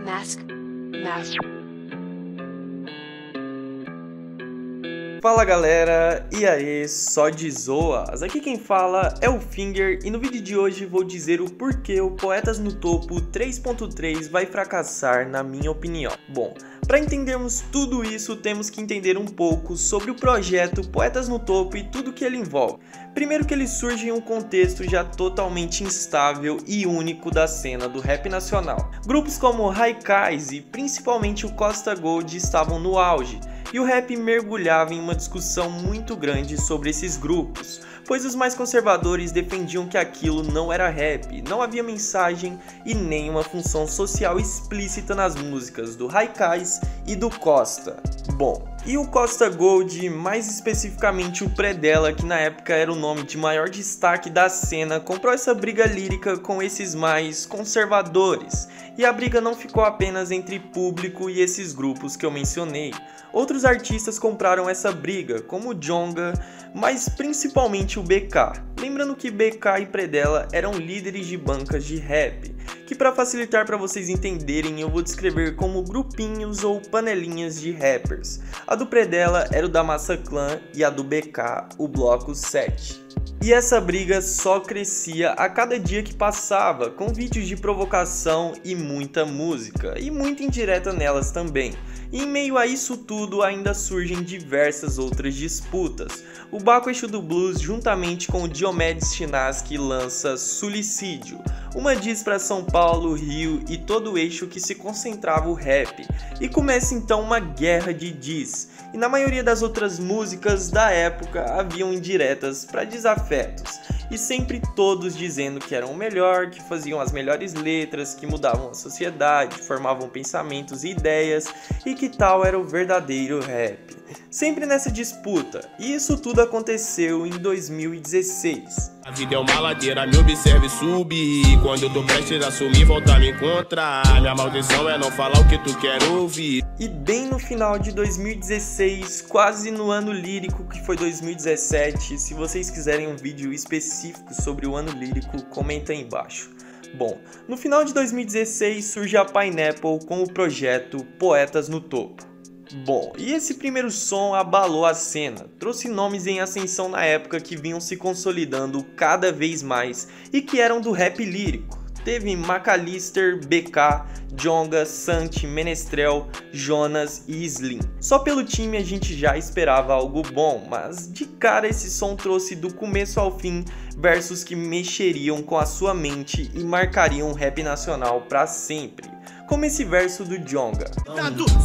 Mask. Fala galera, e aí, só de zoas? Aqui quem fala é o Finger e no vídeo de hoje vou dizer o porquê o Poetas no Topo 3.3 vai fracassar na minha opinião. Bom, para entendermos tudo isso temos que entender um pouco sobre o projeto Poetas no Topo e tudo que ele envolve. Primeiro que ele surge em um contexto já totalmente instável e único da cena do rap nacional. Grupos como Haikais e principalmente o Costa Gold estavam no auge, e o rap mergulhava em uma discussão muito grande sobre esses grupos, pois os mais conservadores defendiam que aquilo não era rap, não havia mensagem e nem uma função social explícita nas músicas do Haikais e do Costa. Bom, e o Costa Gold, mais especificamente o Predella, que na época era o nome de maior destaque da cena, comprou essa briga lírica com esses mais conservadores. E a briga não ficou apenas entre público e esses grupos que eu mencionei. Outros artistas compraram essa briga, como o Djonga, mas principalmente o BK. Lembrando que BK e Predella eram líderes de bancas de rap, que para facilitar para vocês entenderem eu vou descrever como grupinhos ou panelinhas de rappers. A do Predella era o da Massa Clan e a do BK, o Bloco 7. E essa briga só crescia a cada dia que passava, com vídeos de provocação e muita música, e muita indireta nelas também. E em meio a isso tudo ainda surgem diversas outras disputas. O Baco Exu do Blues, juntamente com o Diomedes Chinaski, lança Sulicídio, uma diss para São Paulo, Rio e todo o eixo que se concentrava o rap. E começa então uma guerra de diss. E na maioria das outras músicas da época haviam indiretas para desafetos. E sempre todos dizendo que eram o melhor, que faziam as melhores letras, que mudavam a sociedade, formavam pensamentos e ideias e que tal era o verdadeiro rap. Sempre nessa disputa, e isso tudo aconteceu em 2016. A vida é uma ladeira, me observe e subir. Quando eu tô prestes a sumir, volta a me encontrar. Minha maldição é não falar o que tu quer ouvir. E bem no final de 2016, quase no ano lírico que foi 2017, se vocês quiserem um vídeo específico sobre o ano lírico, comenta aí embaixo. Bom, no final de 2016 surge a Pineapple com o projeto Poetas no Topo. Bom, e esse primeiro som abalou a cena, trouxe nomes em ascensão na época que vinham se consolidando cada vez mais e que eram do rap lírico. Teve Macalister, BK, Djonga, Santi, Menestrel, Jonas e Slim. Só pelo time a gente já esperava algo bom, mas de cara esse som trouxe do começo ao fim versos que mexeriam com a sua mente e marcariam o rap nacional para sempre. Como esse verso do Djonga.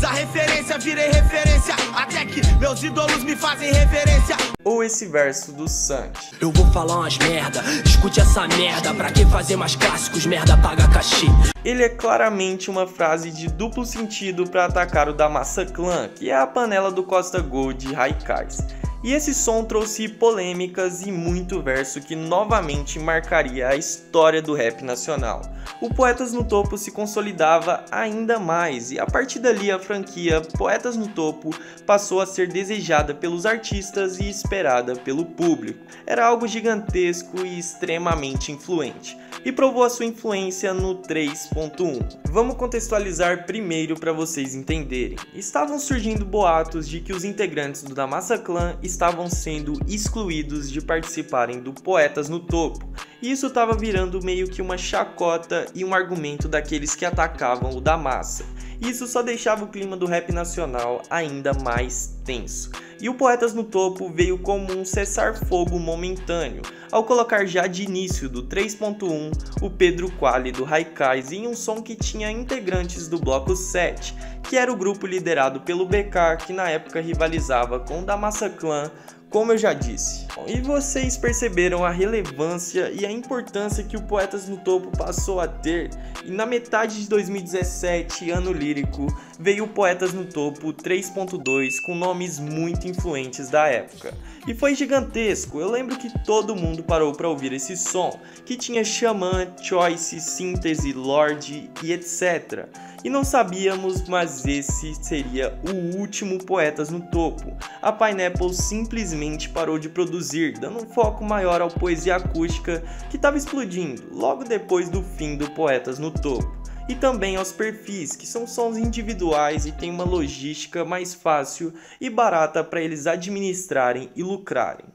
A referência, virei referência, até que meus ídolos me fazem reverência. Ou esse verso do Santi. Eu vou falar umas merda, escute essa merda, pra que fazer mais clássicos, merda paga cachê. Ele é claramente uma frase de duplo sentido para atacar o da Massa Clan, que é a panela do Costa Gold e Haikais. E esse som trouxe polêmicas e muito verso que novamente marcaria a história do rap nacional. O Poetas no Topo se consolidava ainda mais e a partir dali a franquia Poetas no Topo passou a ser desejada pelos artistas e esperada pelo público. Era algo gigantesco e extremamente influente. E provou a sua influência no 3.1. Vamos contextualizar primeiro para vocês entenderem. Estavam surgindo boatos de que os integrantes do Da Massa Clan estavam sendo excluídos de participarem do Poetas no Topo. E isso estava virando meio que uma chacota e um argumento daqueles que atacavam o da massa. Isso só deixava o clima do rap nacional ainda mais tenso. E o Poetas no Topo veio como um cessar-fogo momentâneo, ao colocar já de início do 3.1 o Pedro Quali do Haikais em um som que tinha integrantes do Bloco 7, que era o grupo liderado pelo BK, que na época rivalizava com o da Massa Clan, como eu já disse. E vocês perceberam a relevância e a importância que o Poetas no Topo passou a ter, e na metade de 2017, ano lírico, veio o Poetas no Topo 3.2 com nomes muito influentes da época. E foi gigantesco, eu lembro que todo mundo parou para ouvir esse som, que tinha Xamã, Choice, Síntese, Lorde e etc. E não sabíamos, mas esse seria o último Poetas no Topo. A Pineapple simplesmente parou de produzir, dando um foco maior ao poesia acústica que estava explodindo logo depois do fim do Poetas no Topo. e também aos perfis, que são sons individuais e tem uma logística mais fácil e barata para eles administrarem e lucrarem.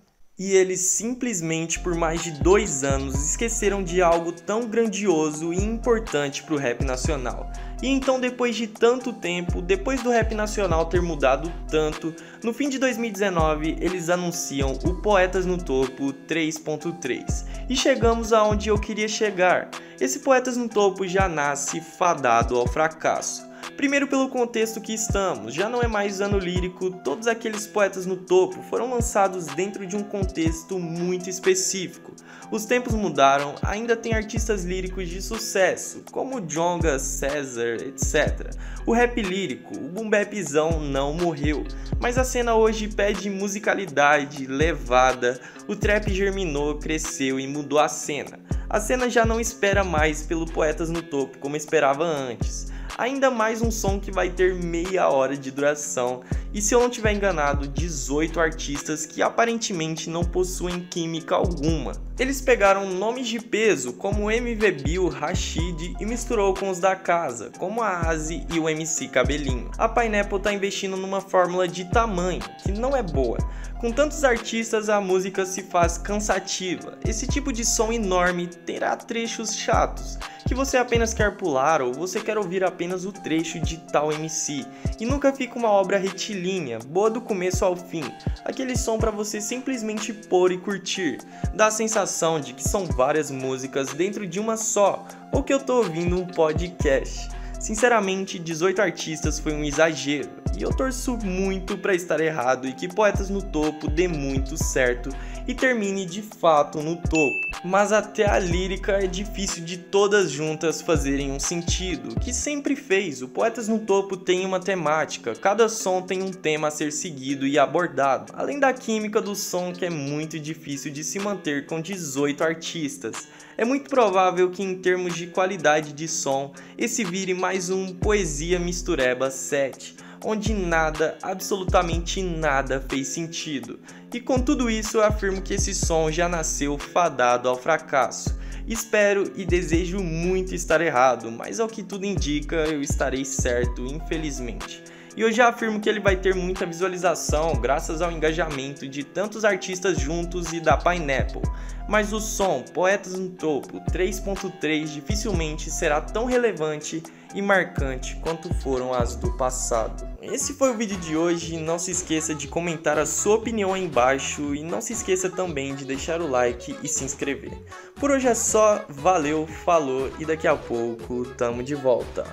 E eles simplesmente por mais de 2 anos esqueceram de algo tão grandioso e importante para o rap nacional. E então depois de tanto tempo, depois do rap nacional ter mudado tanto, no fim de 2019 eles anunciam o Poetas no Topo 3.3. E chegamos aonde eu queria chegar. Esse Poetas no Topo já nasce fadado ao fracasso. Primeiro pelo contexto que estamos, já não é mais ano lírico, todos aqueles poetas no topo foram lançados dentro de um contexto muito específico. Os tempos mudaram, ainda tem artistas líricos de sucesso, como Djonga, César, etc. O rap lírico, o boom bapzão não morreu, mas a cena hoje pede musicalidade, levada, o trap germinou, cresceu e mudou a cena. A cena já não espera mais pelo Poetas no Topo como esperava antes. Ainda mais um som que vai ter meia hora de duração e, se eu não estiver enganado, 18 artistas que aparentemente não possuem química alguma. Eles pegaram nomes de peso como MV Bill, Rashid e misturou com os da casa, como a Asi e o MC Cabelinho. A Pineapple tá investindo numa fórmula de tamanho, que não é boa. Com tantos artistas, a música se faz cansativa. Esse tipo de som enorme terá trechos chatos, que você apenas quer pular ou você quer ouvir apenas o trecho de tal MC. E nunca fica uma obra retilínea, boa do começo ao fim. Aquele som para você simplesmente pôr e curtir. Dá a sensação de que são várias músicas dentro de uma só, ou que eu tô ouvindo um podcast. Sinceramente, 18 artistas foi um exagero, e eu torço muito para estar errado e que Poetas no Topo dê muito certo e termine de fato no topo. Mas até a lírica é difícil de todas juntas fazerem um sentido, que sempre fez. O Poetas no Topo tem uma temática, cada som tem um tema a ser seguido e abordado, além da química do som que é muito difícil de se manter com 18 artistas. É muito provável que em termos de qualidade de som, esse vire mais um Poesia Mistureba 7, onde nada, absolutamente nada fez sentido. E com tudo isso eu afirmo que esse som já nasceu fadado ao fracasso. Espero e desejo muito estar errado, mas ao que tudo indica eu estarei certo, infelizmente. E eu já afirmo que ele vai ter muita visualização graças ao engajamento de tantos artistas juntos e da Pineapple. Mas o som Poetas no Topo 3.3 dificilmente será tão relevante e marcante quanto foram as do passado. Esse foi o vídeo de hoje, não se esqueça de comentar a sua opinião aí embaixo e não se esqueça também de deixar o like e se inscrever. Por hoje é só, valeu, falou e daqui a pouco tamo de volta.